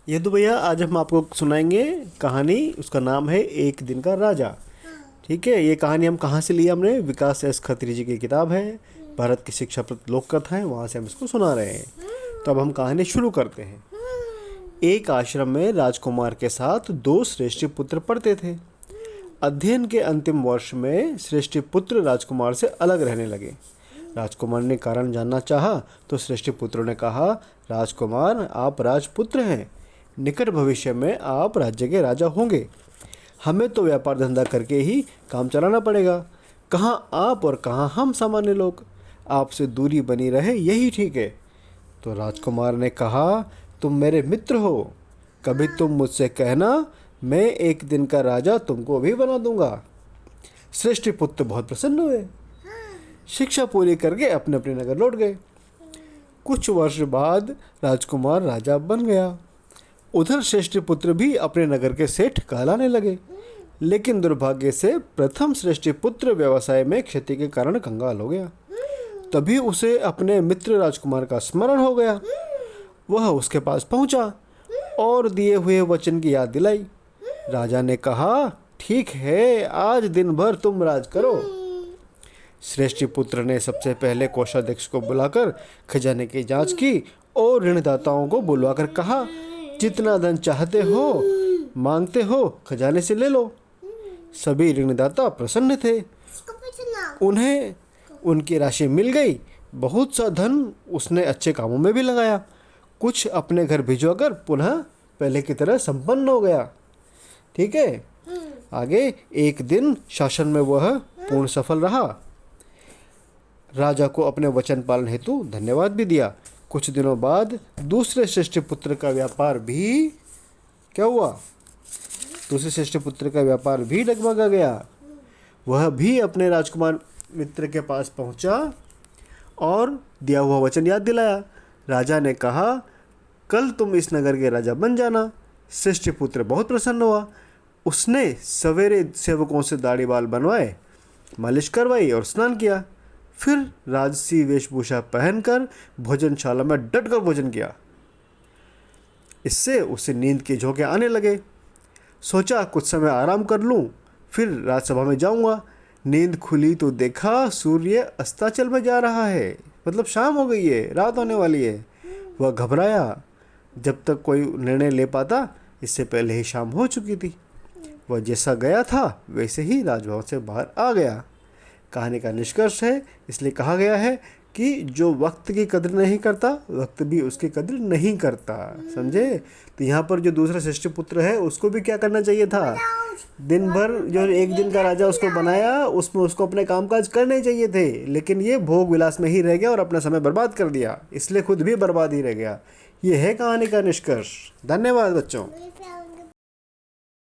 ये तो भैया आज हम आपको सुनाएंगे कहानी। उसका नाम है एक दिन का राजा। ठीक है, ये कहानी हम कहाँ से ली हमने? विकास एस खत्री जी की किताब है भारत की शिक्षा पर लोक कथाएं, वहाँ से हम इसको सुना रहे हैं। तो अब हम कहानी शुरू करते हैं। एक आश्रम में राजकुमार के साथ दो श्रेष्ठी पुत्र पढ़ते थे। अध्ययन के अंतिम वर्ष में श्रेष्ठी पुत्र राजकुमार से अलग रहने लगे। राजकुमार ने कारण जानना चाहा तो श्रेष्ठी पुत्रों ने कहा, राजकुमार आप राजपुत्र हैं, निकट भविष्य में आप राज्य के राजा होंगे। हमें तो व्यापार धंधा करके ही काम चलाना पड़ेगा। कहाँ आप और कहाँ हम सामान्य लोग। आपसे दूरी बनी रहे यही ठीक है। तो राजकुमार ने कहा, तुम मेरे मित्र हो, कभी तुम मुझसे कहना, मैं एक दिन का राजा तुमको भी बना दूंगा। श्रेष्ठी पुत्र बहुत प्रसन्न हुए। शिक्षा पूरी करके अपने अपने नगर लौट गए। कुछ वर्ष बाद राजकुमार राजा बन गया। उधर श्रेष्ठी पुत्र भी अपने नगर के सेठ कहलाने लगे। लेकिन दुर्भाग्य से प्रथम श्रेष्ठी पुत्र व्यवसाय में क्षति के कारण कंगाल हो गया। तभी उसे अपने मित्र राजकुमार का स्मरण हो गया। वह उसके पास पहुंचा और दिए हुए वचन की याद दिलाई। राजा ने कहा, ठीक है, आज दिन भर तुम राज करो। श्रेष्ठी पुत्र ने सबसे पहले कोषाध्यक्ष को बुलाकर खजाने की जांच की और ऋणदाताओं को बुलवाकर कहा, जितना धन चाहते हो मांगते हो खजाने से ले लो। सभी ऋणदाता प्रसन्न थे। उन्हें उनकी राशि मिल गई। बहुत सा धन उसने अच्छे कामों में भी लगाया। कुछ अपने घर भिजवाकर पुनः पहले की तरह संपन्न हो गया। ठीक है, आगे एक दिन शासन में वह पूर्ण सफल रहा। राजा को अपने वचन पालन हेतु धन्यवाद भी दिया। कुछ दिनों बाद दूसरे श्रेष्ठ पुत्र का व्यापार भी क्या हुआ? दूसरे श्रेष्ठ पुत्र का व्यापार भी डगमगा गया। वह भी अपने राजकुमार मित्र के पास पहुंचा और दिया हुआ वचन याद दिलाया। राजा ने कहा, कल तुम इस नगर के राजा बन जाना। श्रेष्ठ पुत्र बहुत प्रसन्न हुआ। उसने सवेरे सेवकों से दाढ़ी बाल बनवाए, मालिश करवाई और स्नान किया। फिर राजसी वेशभूषा पहनकर भोजनशाला में डटकर भोजन किया। इससे उसे नींद के झोंके आने लगे। सोचा कुछ समय आराम कर लूं, फिर राजसभा में जाऊंगा। नींद खुली तो देखा सूर्य अस्ताचल में जा रहा है, मतलब शाम हो गई है, रात होने वाली है। वह घबराया। जब तक कोई निर्णय ले पाता, इससे पहले ही शाम हो चुकी थी। वह जैसा गया था वैसे ही राजभवन से बाहर आ गया। कहानी का निष्कर्ष है, इसलिए कहा गया है कि जो वक्त की कदर नहीं करता, वक्त भी उसकी कदर नहीं करता। समझे? तो यहाँ पर जो दूसरा श्रेष्ठ पुत्र है उसको भी क्या करना चाहिए था? दिन भर जो एक दिन का राजा उसको बनाया, उसमें उसको अपने कामकाज करने चाहिए थे। लेकिन ये भोग विलास में ही रह गया और अपना समय बर्बाद कर दिया, इसलिए खुद भी बर्बाद ही रह गया। ये है कहानी का निष्कर्ष। धन्यवाद बच्चों।